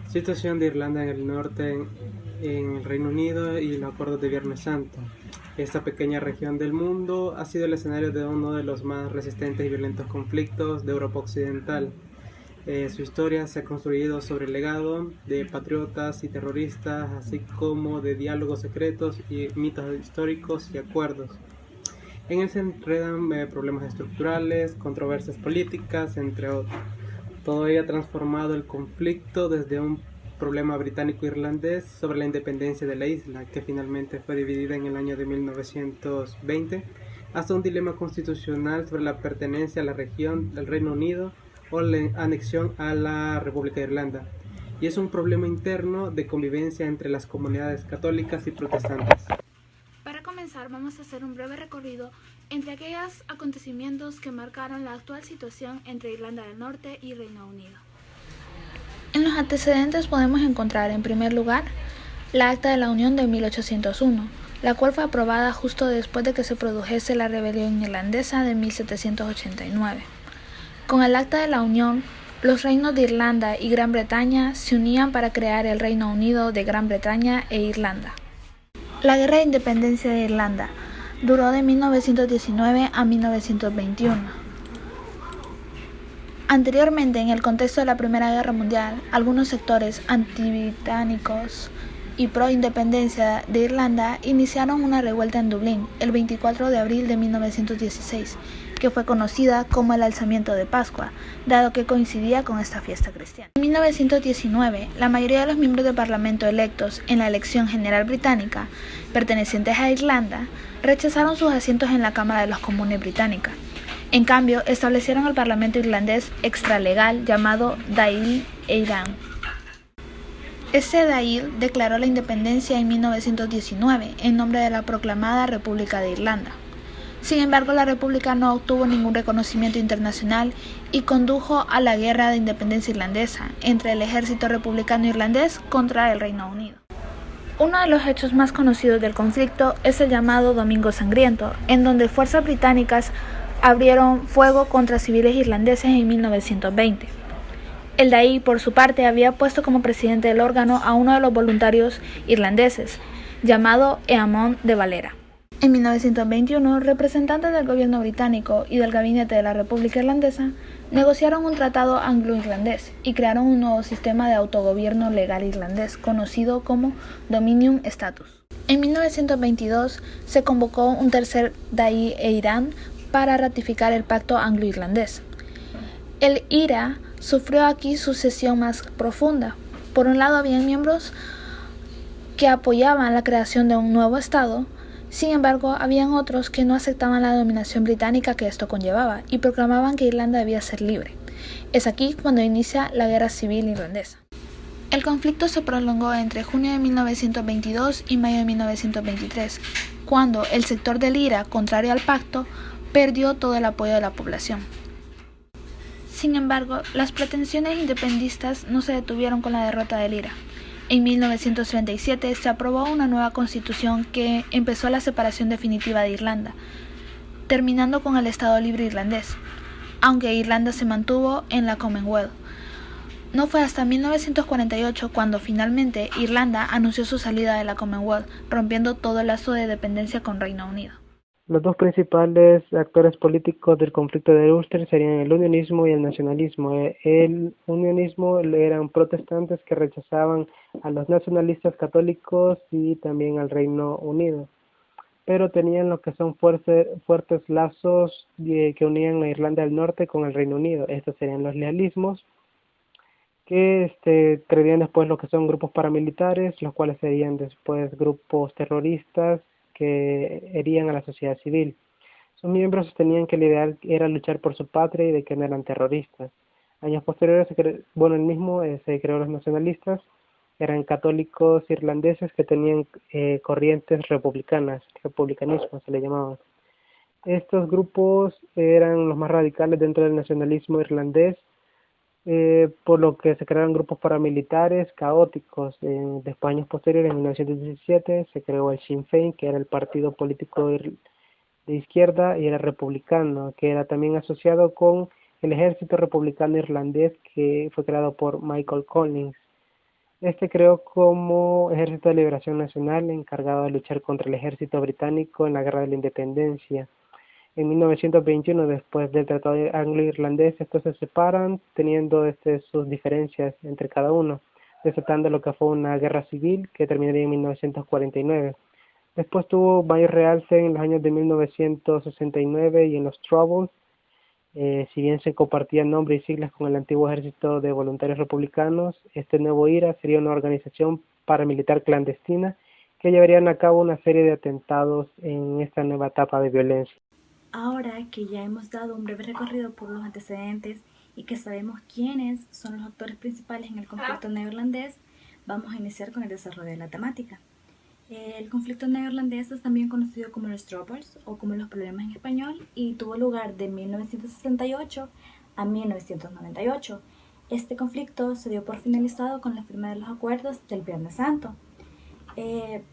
Situación de Irlanda en el norte, en el Reino Unido y los acuerdos de Viernes Santo. Esta pequeña región del mundo ha sido el escenario de uno de los más resistentes y violentos conflictos de Europa Occidental. Su historia se ha construido sobre el legado de patriotas y terroristas, así como de diálogos secretos y mitos históricos y acuerdos. En él se enredan problemas estructurales, controversias políticas, entre otros. Todo ello ha transformado el conflicto desde un problema británico-irlandés sobre la independencia de la isla, que finalmente fue dividida en el año de 1920, hasta un dilema constitucional sobre la pertenencia a la región del Reino Unido o la anexión a la República de Irlanda. Y es un problema interno de convivencia entre las comunidades católicas y protestantes. Para comenzar, vamos a hacer un breve recorrido entre aquellos acontecimientos que marcaron la actual situación entre Irlanda del Norte y Reino Unido. En los antecedentes podemos encontrar, en primer lugar, la Acta de la Unión de 1801, la cual fue aprobada justo después de que se produjese la rebelión irlandesa de 1789. Con el Acta de la Unión, los reinos de Irlanda y Gran Bretaña se unían para crear el Reino Unido de Gran Bretaña e Irlanda. La Guerra de Independencia de Irlanda duró de 1919 a 1921. Anteriormente, en el contexto de la Primera Guerra Mundial, algunos sectores antibritánicos y pro-independencia de Irlanda iniciaron una revuelta en Dublín el 24 de abril de 1916, que fue conocida como el Alzamiento de Pascua, dado que coincidía con esta fiesta cristiana. En 1919, la mayoría de los miembros del Parlamento electos en la elección general británica, pertenecientes a Irlanda, rechazaron sus asientos en la Cámara de los Comunes británica. En cambio, establecieron el Parlamento irlandés extralegal llamado Dáil Éireann. Este Dáil declaró la independencia en 1919 en nombre de la proclamada República de Irlanda. Sin embargo, la República no obtuvo ningún reconocimiento internacional y condujo a la Guerra de Independencia Irlandesa entre el ejército republicano irlandés contra el Reino Unido. Uno de los hechos más conocidos del conflicto es el llamado Domingo Sangriento, en donde fuerzas británicas abrieron fuego contra civiles irlandeses en 1920. El Dáil, por su parte, había puesto como presidente del órgano a uno de los voluntarios irlandeses, llamado Eamon de Valera. En 1921, representantes del gobierno británico y del gabinete de la República Irlandesa negociaron un tratado anglo-irlandés y crearon un nuevo sistema de autogobierno legal irlandés, conocido como Dominion Status. En 1922 se convocó un tercer Dáil Éireann para ratificar el pacto anglo-irlandés. El IRA sufrió aquí su cesión más profunda. Por un lado, habían miembros que apoyaban la creación de un nuevo estado. Sin embargo, habían otros que no aceptaban la dominación británica que esto conllevaba y proclamaban que Irlanda debía ser libre. Es aquí cuando inicia la Guerra Civil Irlandesa. El conflicto se prolongó entre junio de 1922 y mayo de 1923, cuando el sector del IRA, contrario al pacto, perdió todo el apoyo de la población. Sin embargo, las pretensiones independistas no se detuvieron con la derrota del IRA. En 1937 se aprobó una nueva constitución que empezó la separación definitiva de Irlanda, terminando con el Estado Libre Irlandés, aunque Irlanda se mantuvo en la Commonwealth. No fue hasta 1948 cuando finalmente Irlanda anunció su salida de la Commonwealth, rompiendo todo el lazo de dependencia con Reino Unido. Los dos principales actores políticos del conflicto de Ulster serían el unionismo y el nacionalismo. El unionismo eran protestantes que rechazaban a los nacionalistas católicos y también al Reino Unido, pero tenían lo que son fuertes lazos que unían a Irlanda del Norte con el Reino Unido. Estos serían los lealismos, que crearían después lo que son grupos paramilitares, los cuales serían después grupos terroristas que herían a la sociedad civil. Sus miembros sostenían que el ideal era luchar por su patria y de que no eran terroristas. Años posteriores, se creó los nacionalistas, eran católicos irlandeses que tenían corrientes republicanas, republicanismo se le llamaba. Estos grupos eran los más radicales dentro del nacionalismo irlandés, por lo que se crearon grupos paramilitares caóticos. Después, años posteriores, en 1917, se creó el Sinn Féin, que era el partido político de izquierda y era republicano, que era también asociado con el ejército republicano irlandés, que fue creado por Michael Collins. Este creó como Ejército de Liberación Nacional encargado de luchar contra el ejército británico en la Guerra de la Independencia. En 1921, después del Tratado Anglo-Irlandés, estos se separan, teniendo sus diferencias entre cada uno, desatando lo que fue una guerra civil que terminaría en 1949. Después tuvo mayor realce en los años de 1969 y en los Troubles, si bien se compartían nombre y siglas con el antiguo Ejército de Voluntarios Republicanos, este nuevo IRA sería una organización paramilitar clandestina que llevarían a cabo una serie de atentados en esta nueva etapa de violencia. Ahora que ya hemos dado un breve recorrido por los antecedentes y que sabemos quiénes son los actores principales en el conflicto neoirlandés, vamos a iniciar con el desarrollo de la temática. El conflicto neoirlandés es también conocido como los Troubles o como los problemas en español y tuvo lugar de 1968 a 1998. Este conflicto se dio por finalizado con la firma de los acuerdos del Viernes Santo.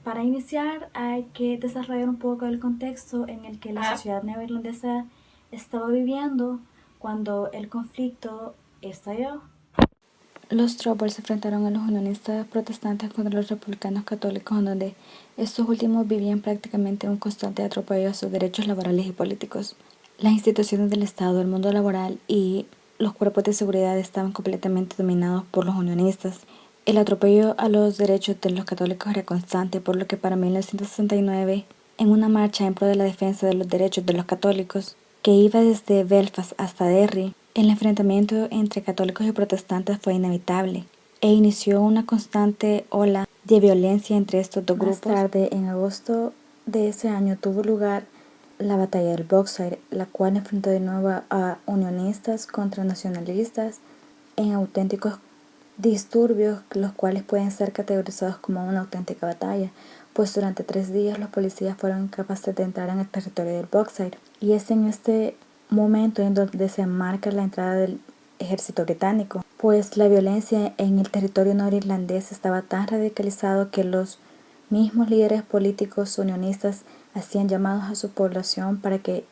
Para iniciar hay que desarrollar un poco el contexto en el que la sociedad neoirlandesa estaba viviendo cuando el conflicto estalló. Los Troubles se enfrentaron a los unionistas protestantes contra los republicanos católicos, en donde estos últimos vivían prácticamente un constante atropello a sus derechos laborales y políticos. Las instituciones del Estado, el mundo laboral y los cuerpos de seguridad estaban completamente dominados por los unionistas. El atropello a los derechos de los católicos era constante, por lo que para 1969, en una marcha en pro de la defensa de los derechos de los católicos, que iba desde Belfast hasta Derry, el enfrentamiento entre católicos y protestantes fue inevitable e inició una constante ola de violencia entre estos dos grupos. Más tarde, en agosto de ese año, tuvo lugar la batalla del Bogside, la cual enfrentó de nuevo a unionistas contra nacionalistas en auténticos disturbios, los cuales pueden ser categorizados como una auténtica batalla, pues durante 3 días los policías fueron incapaces de entrar en el territorio del Bogside, y es en este momento en donde se marca la entrada del ejército británico, pues la violencia en el territorio norirlandés estaba tan radicalizado que los mismos líderes políticos unionistas hacían llamados a su población para que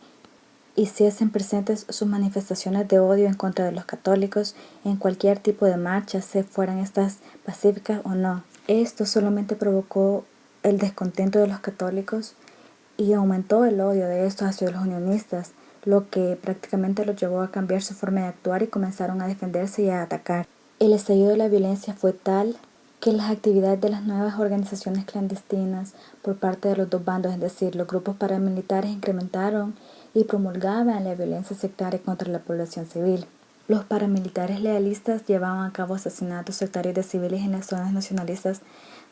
hiciesen presentes sus manifestaciones de odio en contra de los católicos en cualquier tipo de marcha, se fueran estas pacíficas o no. Esto solamente provocó el descontento de los católicos y aumentó el odio de estos hacia los unionistas, lo que prácticamente los llevó a cambiar su forma de actuar y comenzaron a defenderse y a atacar. El estallido de la violencia fue tal que las actividades de las nuevas organizaciones clandestinas por parte de los dos bandos, es decir, los grupos paramilitares, incrementaron y promulgaban la violencia sectaria contra la población civil. Los paramilitares lealistas llevaban a cabo asesinatos sectarios de civiles en las zonas nacionalistas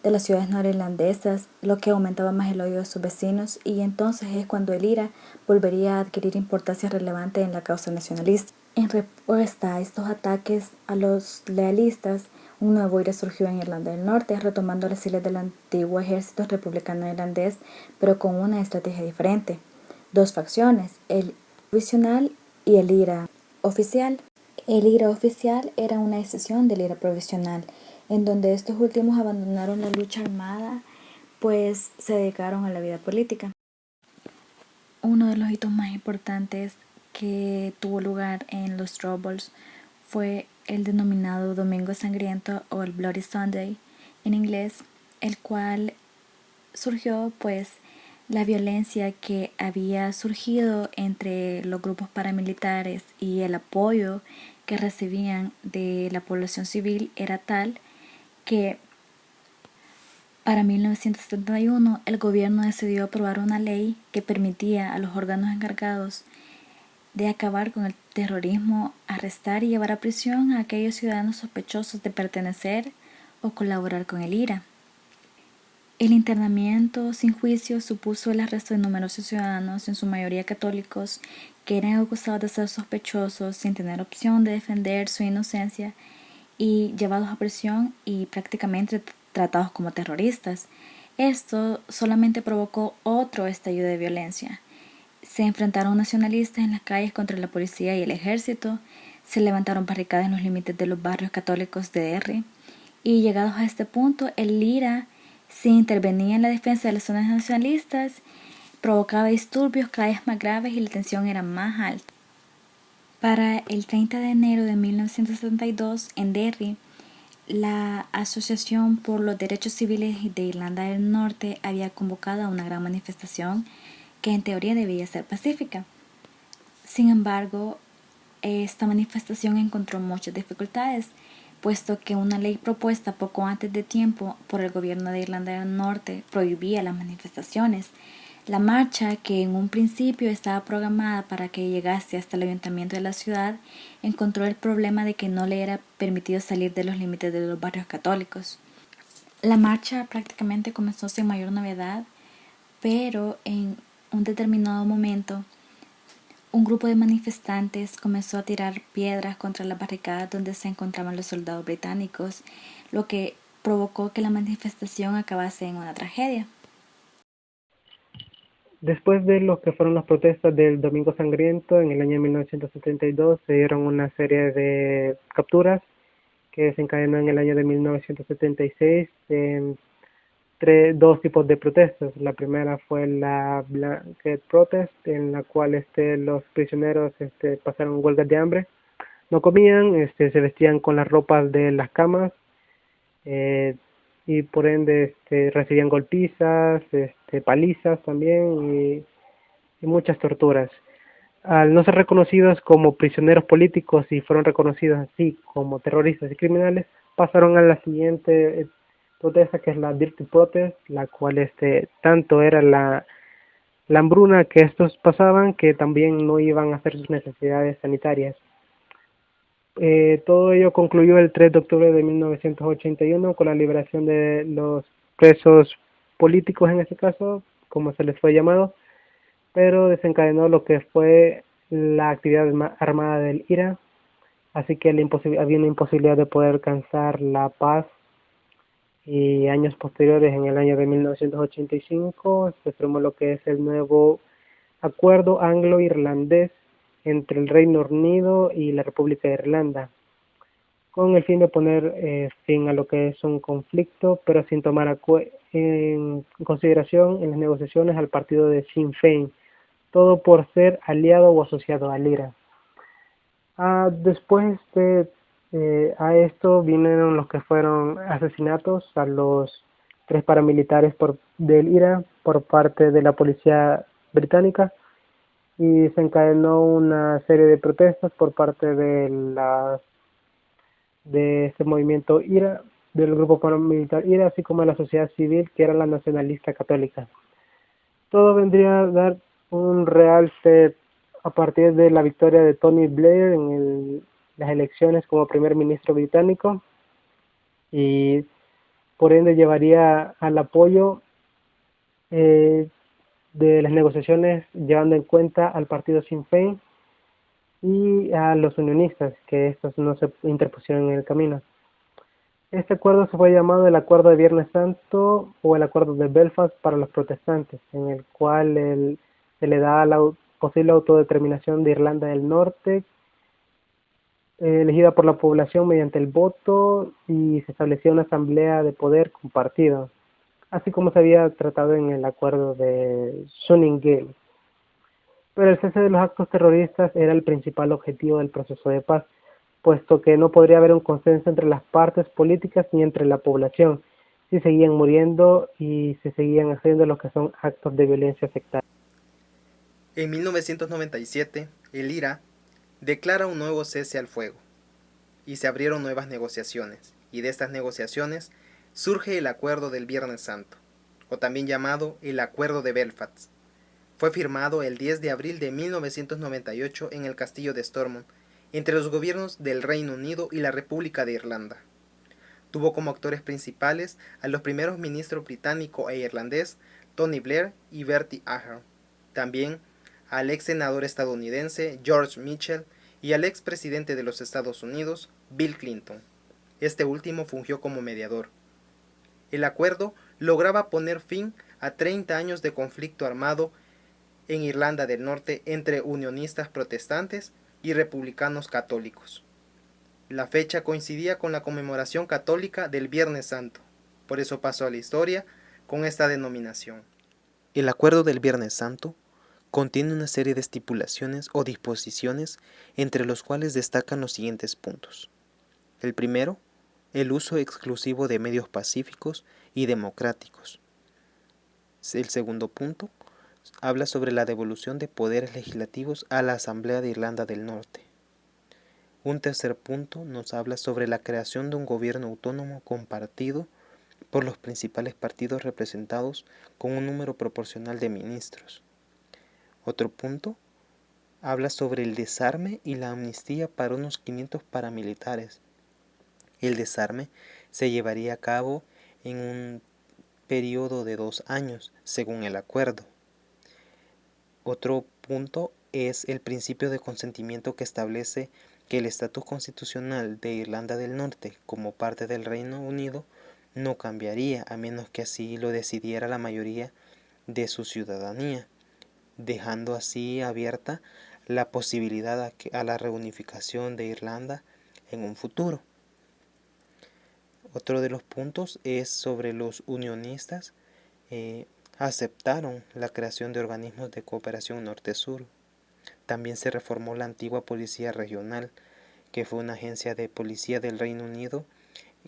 de las ciudades norirlandesas, lo que aumentaba más el odio de sus vecinos, y entonces es cuando el IRA volvería a adquirir importancia relevante en la causa nacionalista. En respuesta a estos ataques a los lealistas, un nuevo IRA surgió en Irlanda del Norte, retomando las filas del antiguo ejército republicano irlandés, pero con una estrategia diferente. 2 facciones, el provisional y el IRA oficial. El IRA oficial era una decisión del IRA provisional, en donde estos últimos abandonaron la lucha armada, pues se dedicaron a la vida política. Uno de los hitos más importantes que tuvo lugar en los Troubles fue el denominado Domingo Sangriento o el Bloody Sunday en inglés, el cual surgió pues la violencia que había surgido entre los grupos paramilitares y el apoyo que recibían de la población civil era tal que para 1971 el gobierno decidió aprobar una ley que permitía a los órganos encargados de acabar con el terrorismo arrestar y llevar a prisión a aquellos ciudadanos sospechosos de pertenecer o colaborar con el IRA. El internamiento sin juicio supuso el arresto de numerosos ciudadanos, en su mayoría católicos, que eran acusados de ser sospechosos sin tener opción de defender su inocencia y llevados a prisión y prácticamente tratados como terroristas. Esto solamente provocó otro estallido de violencia. Se enfrentaron nacionalistas en las calles contra la policía y el ejército, se levantaron barricadas en los límites de los barrios católicos de Derry, y llegados a este punto, el IRA se intervenía en la defensa de las zonas nacionalistas, provocaba disturbios cada vez más graves y la tensión era más alta. Para el 30 de enero de 1972, en Derry, la Asociación por los Derechos Civiles de Irlanda del Norte había convocado a una gran manifestación que en teoría debía ser pacífica. Sin embargo, esta manifestación encontró muchas dificultades, puesto que una ley propuesta poco antes de tiempo por el gobierno de Irlanda del Norte prohibía las manifestaciones. La marcha, que en un principio estaba programada para que llegase hasta el ayuntamiento de la ciudad, encontró el problema de que no le era permitido salir de los límites de los barrios católicos. La marcha prácticamente comenzó sin mayor novedad, pero en un determinado momento un grupo de manifestantes comenzó a tirar piedras contra las barricadas donde se encontraban los soldados británicos, lo que provocó que la manifestación acabase en una tragedia. Después de lo que fueron las protestas del Domingo Sangriento, en el año 1972 se dieron una serie de capturas que desencadenó en el año de 1976 en dos tipos de protestas. La primera fue la Blanket Protest, en la cual los prisioneros pasaron huelgas de hambre, no comían, se vestían con las ropas de las camas, y por ende recibían golpizas, palizas también y muchas torturas. Al no ser reconocidos como prisioneros políticos y fueron reconocidos así como terroristas y criminales, pasaron a la siguiente protesta, que es la Dirty Protest, la cual tanto era la hambruna que estos pasaban, que también no iban a hacer sus necesidades sanitarias. Todo ello concluyó el 3 de octubre de 1981 con la liberación de los presos políticos, en este caso, como se les fue llamado, pero desencadenó lo que fue la actividad armada del IRA, así que había una imposibilidad de poder alcanzar la paz, y años posteriores, en el año de 1985, se firmó lo que es el nuevo Acuerdo Anglo-Irlandés entre el Reino Unido y la República de Irlanda, con el fin de poner fin a lo que es un conflicto, pero sin tomar en consideración en las negociaciones al partido de Sinn Féin, todo por ser aliado o asociado al IRA. Después a esto vinieron los que fueron asesinatos a los 3 paramilitares del IRA por parte de la policía británica, y se encadenó una serie de protestas por parte de este movimiento IRA, del grupo paramilitar IRA, así como de la sociedad civil, que era la nacionalista católica. Todo vendría a dar un realce a partir de la victoria de Tony Blair en las elecciones como primer ministro británico, y por ende llevaría al apoyo de las negociaciones, llevando en cuenta al partido Sinn Féin y a los unionistas, que estos no se interpusieron en el camino. Este acuerdo se fue llamado el Acuerdo de Viernes Santo o el Acuerdo de Belfast para los protestantes, en el cual se le da la posible autodeterminación de Irlanda del Norte, elegida por la población mediante el voto, y se establecía una asamblea de poder compartido, así como se había tratado en el acuerdo de Sunningale. Pero el cese de los actos terroristas era el principal objetivo del proceso de paz, puesto que no podría haber un consenso entre las partes políticas ni entre la población si seguían muriendo y se seguían haciendo lo que son actos de violencia sectaria. En 1997, el IRA declara un nuevo cese al fuego y se abrieron nuevas negociaciones, y de estas negociaciones surge el Acuerdo del Viernes Santo, o también llamado el Acuerdo de Belfast. Fue firmado el 10 de abril de 1998 en el Castillo de Stormont, entre los gobiernos del Reino Unido y la República de Irlanda. Tuvo como actores principales a los primeros ministros británico e irlandés Tony Blair y Bertie Ahern, también al ex senador estadounidense George Mitchell y al ex presidente de los Estados Unidos, Bill Clinton. Este último fungió como mediador. El acuerdo lograba poner fin a 30 años de conflicto armado en Irlanda del Norte entre unionistas protestantes y republicanos católicos. La fecha coincidía con la conmemoración católica del Viernes Santo, por eso pasó a la historia con esta denominación. El Acuerdo del Viernes Santo contiene una serie de estipulaciones o disposiciones, entre los cuales destacan los siguientes puntos. El primero, el uso exclusivo de medios pacíficos y democráticos. El segundo punto habla sobre la devolución de poderes legislativos a la Asamblea de Irlanda del Norte. Un tercer punto nos habla sobre la creación de un gobierno autónomo compartido por los principales partidos representados con un número proporcional de ministros. Otro punto habla sobre el desarme y la amnistía para unos 500 paramilitares. El desarme se llevaría a cabo en un periodo de 2 años, según el acuerdo. Otro punto es el principio de consentimiento que establece que el estatus constitucional de Irlanda del Norte como parte del Reino Unido no cambiaría a menos que así lo decidiera la mayoría de su ciudadanía, dejando así abierta la posibilidad a la reunificación de Irlanda en un futuro. Otro de los puntos es sobre los unionistas. Aceptaron la creación de organismos de cooperación norte-sur. También se reformó la antigua Policía Regional, que fue una agencia de policía del Reino Unido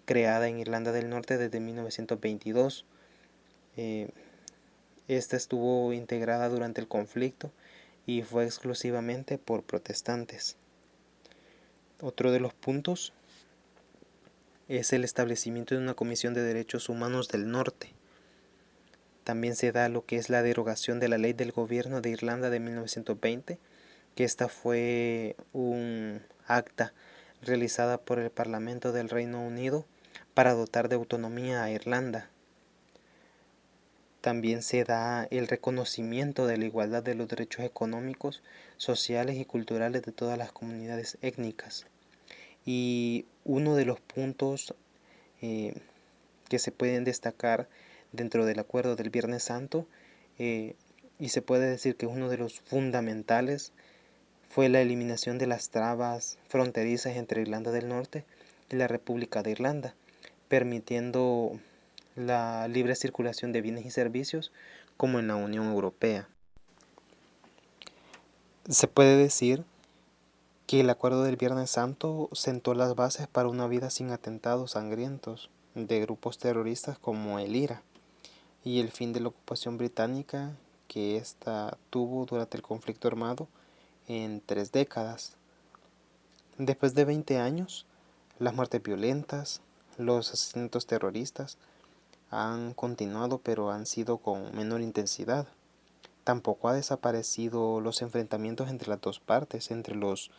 creada en Irlanda del Norte desde 1922. Esta estuvo integrada durante el conflicto y fue exclusivamente por protestantes. Otro de los puntos es el establecimiento de una Comisión de Derechos Humanos del Norte. También se da lo que es la derogación de la Ley del Gobierno de Irlanda de 1920, que esta fue un acta realizada por el Parlamento del Reino Unido para dotar de autonomía a Irlanda. También se da el reconocimiento de la igualdad de los derechos económicos, sociales y culturales de todas las comunidades étnicas. Y uno de los puntos que se pueden destacar dentro del acuerdo del Viernes Santo, y se puede decir que uno de los fundamentales, fue la eliminación de las trabas fronterizas entre Irlanda del Norte y la República de Irlanda, permitiendo la libre circulación de bienes y servicios como en la Unión Europea. Se puede decir que el acuerdo del Viernes Santo sentó las bases para una vida sin atentados sangrientos de grupos terroristas como el IRA, y el fin de la ocupación británica que ésta tuvo durante el conflicto armado en 3 décadas. Después de 20 años, las muertes violentas, los asesinatos terroristas han continuado, pero han sido con menor intensidad. Tampoco ha desaparecido los enfrentamientos entre las dos partes, entre los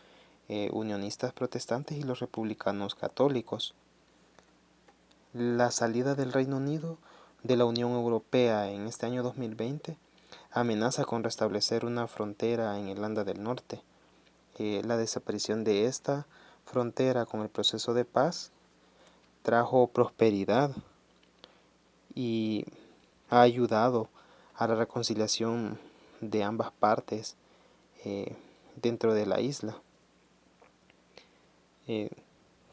unionistas protestantes y los republicanos católicos. La salida del Reino Unido de la Unión Europea en este año 2020 amenaza con restablecer una frontera en Irlanda del Norte. La desaparición de esta frontera con el proceso de paz trajo prosperidad y ha ayudado a la reconciliación de ambas partes dentro de la isla.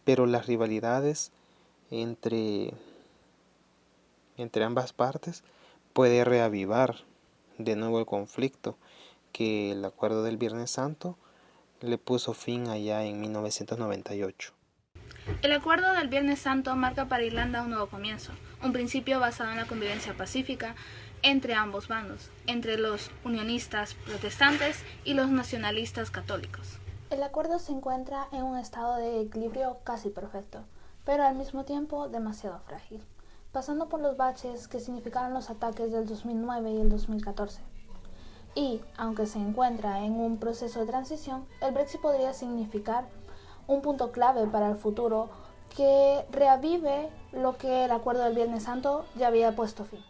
Pero las rivalidades entre ambas partes puede reavivar de nuevo el conflicto que el acuerdo del Viernes Santo le puso fin allá en 1998. El acuerdo del Viernes Santo marca para Irlanda un nuevo comienzo, un principio basado en la convivencia pacífica entre ambos bandos, entre los unionistas protestantes y los nacionalistas católicos. El acuerdo se encuentra en un estado de equilibrio casi perfecto, pero al mismo tiempo demasiado frágil, pasando por los baches que significaron los ataques del 2009 y el 2014. Y, aunque se encuentra en un proceso de transición, el Brexit podría significar un punto clave para el futuro que reavive lo que el acuerdo del Viernes Santo ya había puesto fin.